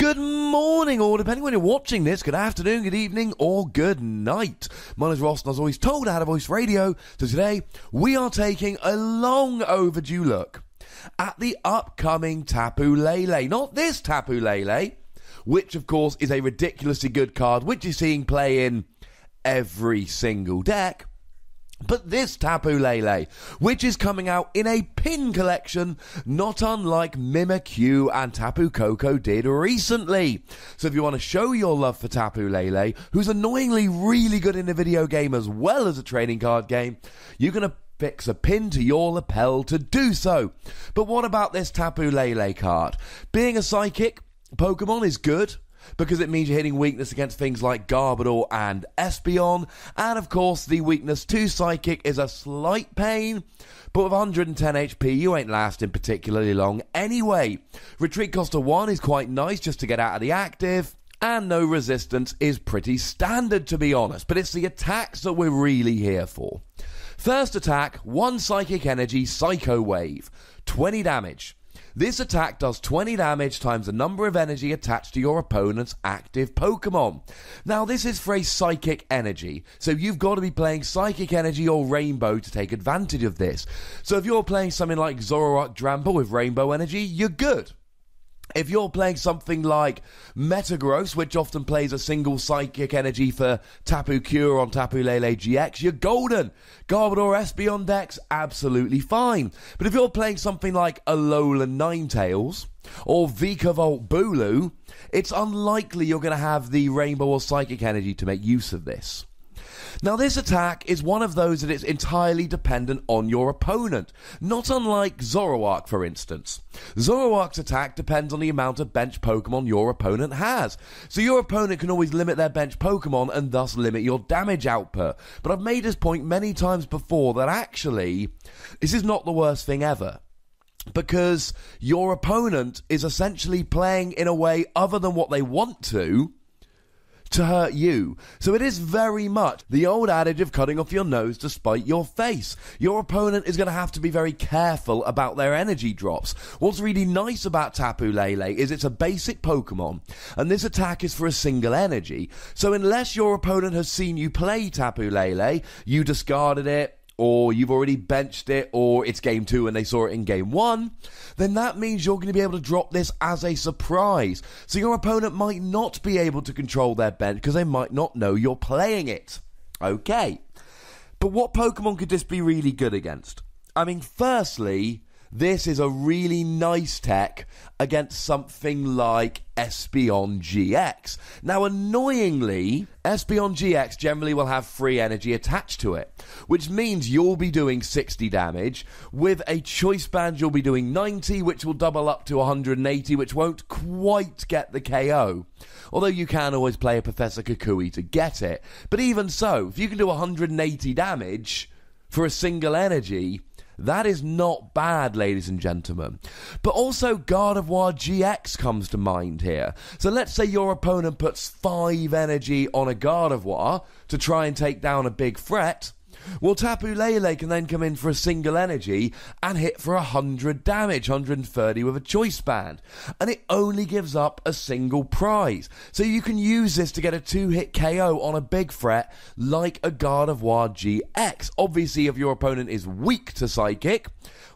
Good morning, or depending when you're watching this, good afternoon, good evening, or good night. My name is Ross, and as always told, I had a voice radio. So today, we are taking a long overdue look at the upcoming Tapu Lele. Not this Tapu Lele, which of course is a ridiculously good card, which you're seeing play in every single deck. But this Tapu Lele, which is coming out in a pin collection, not unlike Mimikyu and Tapu Koko did recently. So if you want to show your love for Tapu Lele, who's annoyingly really good in a video game as well as a trading card game, you're going to fix a pin to your lapel to do so. But what about this Tapu Lele card? Being a psychic Pokemon is good, because it means you're hitting weakness against things like Garbodor and Espeon, and of course the weakness to Psychic is a slight pain, but with 110 HP you ain't lasting particularly long anyway. Retreat cost of 1 is quite nice just to get out of the active, and no resistance is pretty standard to be honest, but it's the attacks that we're really here for. First attack, 1 Psychic Energy Psycho Wave, 20 damage. This attack does 20 damage times the number of energy attached to your opponent's active Pokemon. Now this is for a Psychic Energy, so you've got to be playing Psychic Energy or Rainbow to take advantage of this. So if you're playing something like Zoroark Drampa with Rainbow Energy, you're good. If you're playing something like Metagross, which often plays a single Psychic Energy for Tapu Cure on Tapu Lele GX, you're golden. Garbodor Espeon decks, absolutely fine. But if you're playing something like Alolan Ninetales or Vikavolt Bulu, it's unlikely you're going to have the Rainbow or Psychic Energy to make use of this. Now this attack is one of those that it's entirely dependent on your opponent, not unlike Zoroark for instance. Zoroark's attack depends on the amount of bench Pokemon your opponent has, so your opponent can always limit their bench Pokemon and thus limit your damage output. But I've made this point many times before that actually, this is not the worst thing ever, because your opponent is essentially playing in a way other than what they want to hurt you. So it is very much the old adage of cutting off your nose to spite your face. Your opponent is going to have to be very careful about their energy drops. What's really nice about Tapu Lele is it's a basic Pokemon, and this attack is for a single energy. So unless your opponent has seen you play Tapu Lele, you discarded it, or you've already benched it, or it's game 2 and they saw it in game 1, then that means you're going to be able to drop this as a surprise. So your opponent might not be able to control their bench because they might not know you're playing it. Okay. But what Pokemon could this be really good against? I mean, firstly, this is a really nice tech against something like Espeon GX. Now, annoyingly, Espeon GX generally will have free energy attached to it, which means you'll be doing 60 damage. With a Choice Band, you'll be doing 90, which will double up to 180, which won't quite get the KO. Although you can always play a Professor Kukui to get it. But even so, if you can do 180 damage for a single energy, that is not bad, ladies and gentlemen. But also Gardevoir GX comes to mind here. So let's say your opponent puts 5 energy on a Gardevoir to try and take down a big threat. Well, Tapu Lele can then come in for a single energy and hit for 100 damage, 130 with a Choice Band. And it only gives up a single prize. So you can use this to get a 2-hit KO on a big threat like a Gardevoir GX. Obviously, if your opponent is weak to Psychic,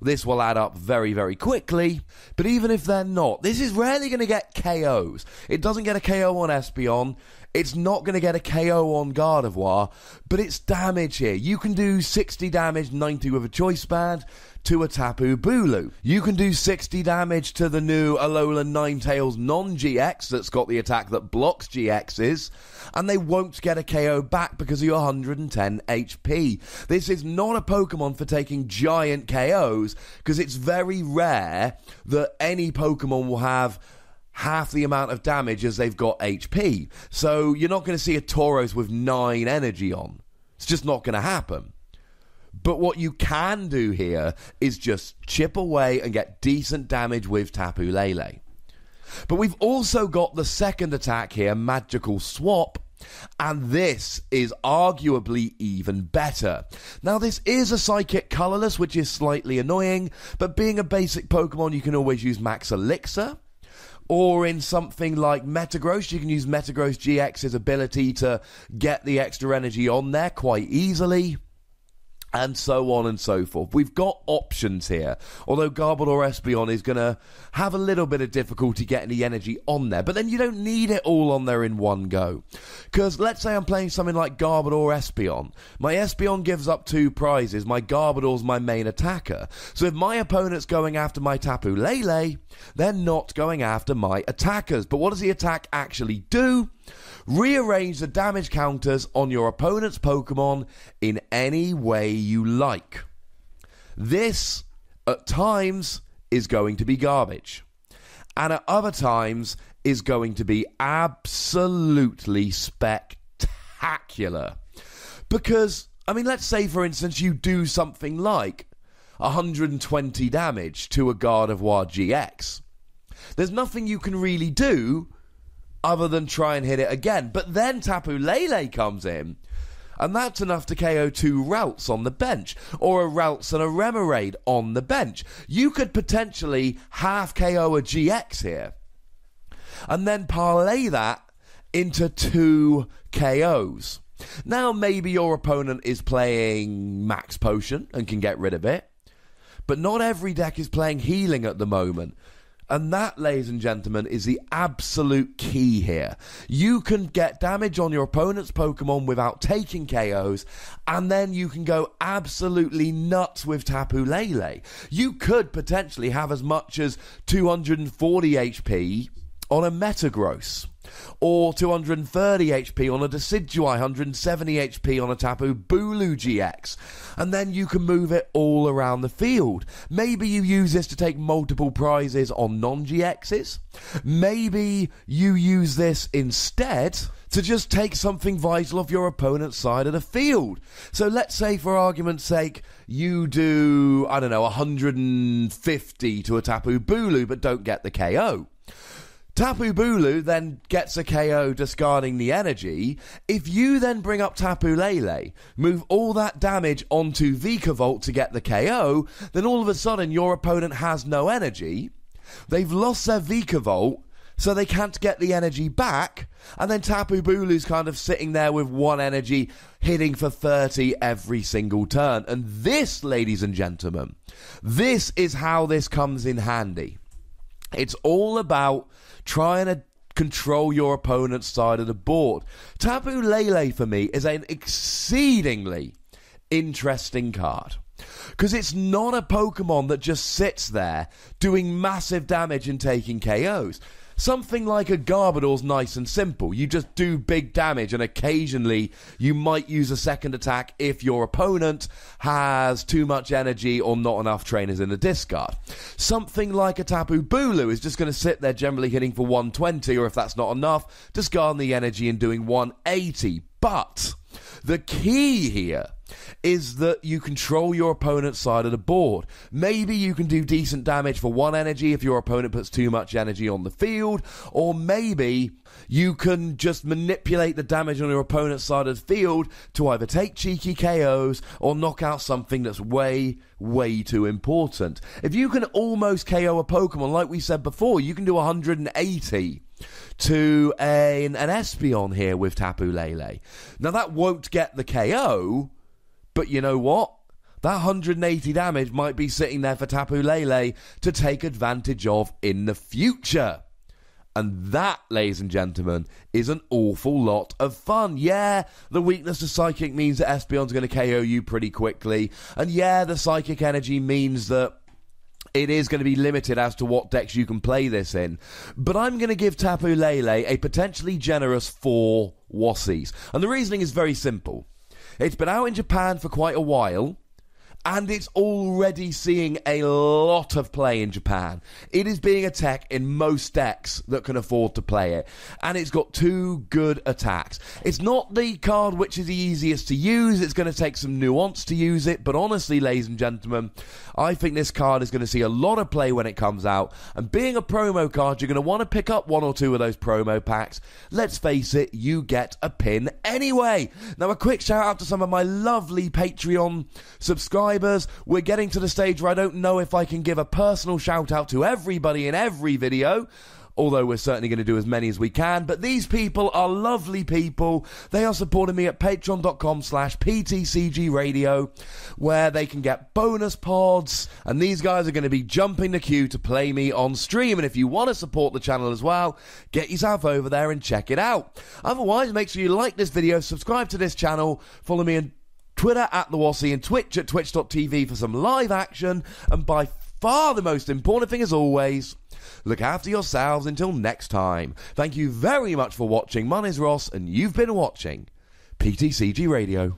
this will add up very, very quickly. But even if they're not, this is rarely going to get KOs. It doesn't get a KO on Espeon. It's not going to get a KO on Gardevoir, but it's damage here. You can do 60 damage, 90 with a Choice Band to a Tapu Bulu. You can do 60 damage to the new Alolan Ninetales non-GX that's got the attack that blocks GXs, and they won't get a KO back because of your 110 HP. This is not a Pokemon for taking giant KOs, because it's very rare that any Pokemon will have half the amount of damage as they've got HP. So you're not going to see a Tauros with 9 energy on. It's just not going to happen. But what you can do here is just chip away and get decent damage with Tapu Lele. But we've also got the second attack here, Magical Swap, and this is arguably even better. Now, this is a Psychic Colorless, which is slightly annoying, but being a basic Pokemon, you can always use Max Elixir, Or in something like Metagross, you can use Metagross GX's ability to get the extra energy on there quite easily. And so on and so forth. We've got options here. Although Garbodor Espeon is going to have a little bit of difficulty getting the energy on there. But then you don't need it all on there in one go. Because let's say I'm playing something like Garbodor Espeon. My Espeon gives up 2 prizes. My Garbodor's my main attacker. So if my opponent's going after my Tapu Lele, they're not going after my attackers. But what does the attack actually do? Rearrange the damage counters on your opponent's Pokemon in any way you like. This, at times, is going to be garbage. And at other times, is going to be absolutely spectacular. Because, I mean, let's say, for instance, you do something like 120 damage to a Gardevoir GX. There's nothing you can really do other than try and hit it again. But then Tapu Lele comes in, and that's enough to KO 2 Routes on the bench, or a Routes and a Remoraid on the bench. You could potentially half KO a GX here, and then parlay that into 2 KOs. Now maybe your opponent is playing Max Potion and can get rid of it, but not every deck is playing Healing at the moment. And that, ladies and gentlemen, is the absolute key here. You can get damage on your opponent's Pokemon without taking KOs, and then you can go absolutely nuts with Tapu Lele. You could potentially have as much as 240 HP on a Metagross, or 230 HP on a Decidueye, 170 HP on a Tapu Bulu GX, and then you can move it all around the field. Maybe you use this to take multiple prizes on non-GXs. Maybe you use this instead to just take something vital off your opponent's side of the field. So let's say, for argument's sake, you do, 150 to a Tapu Bulu, but don't get the KO. Tapu Bulu then gets a KO discarding the energy. If you then bring up Tapu Lele, move all that damage onto Vikavolt to get the KO, then all of a sudden your opponent has no energy. They've lost their Vikavolt, so they can't get the energy back, and then Tapu Bulu's kind of sitting there with 1 energy, hitting for 30 every single turn. And this, ladies and gentlemen, this is how this comes in handy. It's all about trying to control your opponent's side of the board. Tapu Lele, for me, is an exceedingly interesting card. Because it's not a Pokemon that just sits there doing massive damage and taking KOs. Something like a Garbodor's nice and simple. You just do big damage, and occasionally you might use a second attack if your opponent has too much energy or not enough trainers in the discard. Something like a Tapu Bulu is just going to sit there generally hitting for 120, or if that's not enough, discarding the energy and doing 180. But the key here is that you control your opponent's side of the board. Maybe you can do decent damage for 1 energy if your opponent puts too much energy on the field, or maybe you can just manipulate the damage on your opponent's side of the field to either take cheeky KOs or knock out something that's way, way too important. If you can almost KO a Pokemon, like we said before, you can do 180 to an Espeon here with Tapu Lele. Now that won't get the KO, but you know what? That 180 damage might be sitting there for Tapu Lele to take advantage of in the future. And that, ladies and gentlemen, is an awful lot of fun. Yeah, the weakness to Psychic means that Espeon's going to KO you pretty quickly. And yeah, the Psychic energy means that it is going to be limited as to what decks you can play this in. But I'm going to give Tapu Lele a potentially generous 4 Wassies. And the reasoning is very simple. It's been out in Japan for quite a while, and it's already seeing a lot of play in Japan. It is being a tech in most decks that can afford to play it, and it's got 2 good attacks. It's not the card which is the easiest to use. It's going to take some nuance to use it, but honestly, ladies and gentlemen, I think this card is going to see a lot of play when it comes out, and being a promo card, you're going to want to pick up 1 or 2 of those promo packs. Let's face it, you get a pin anyway. Now, a quick shout out to some of my lovely Patreon subscribers. We're getting to the stage where I don't know if I can give a personal shout out to everybody in every video, although we're certainly going to do as many as we can. But these people are lovely people. They are supporting me at patreon.com/PTCGRadio, where they can get bonus pods, and these guys are going to be jumping the queue to play me on stream. And if you want to support the channel as well, get yourself over there and check it out. Otherwise, make sure you like this video, subscribe to this channel, follow me on Twitter at The Wassy, and Twitch at twitch.tv for some live action. And by far the most important thing, as always, look after yourselves until next time. Thank you very much for watching. My name's Ross, and you've been watching PTCG Radio.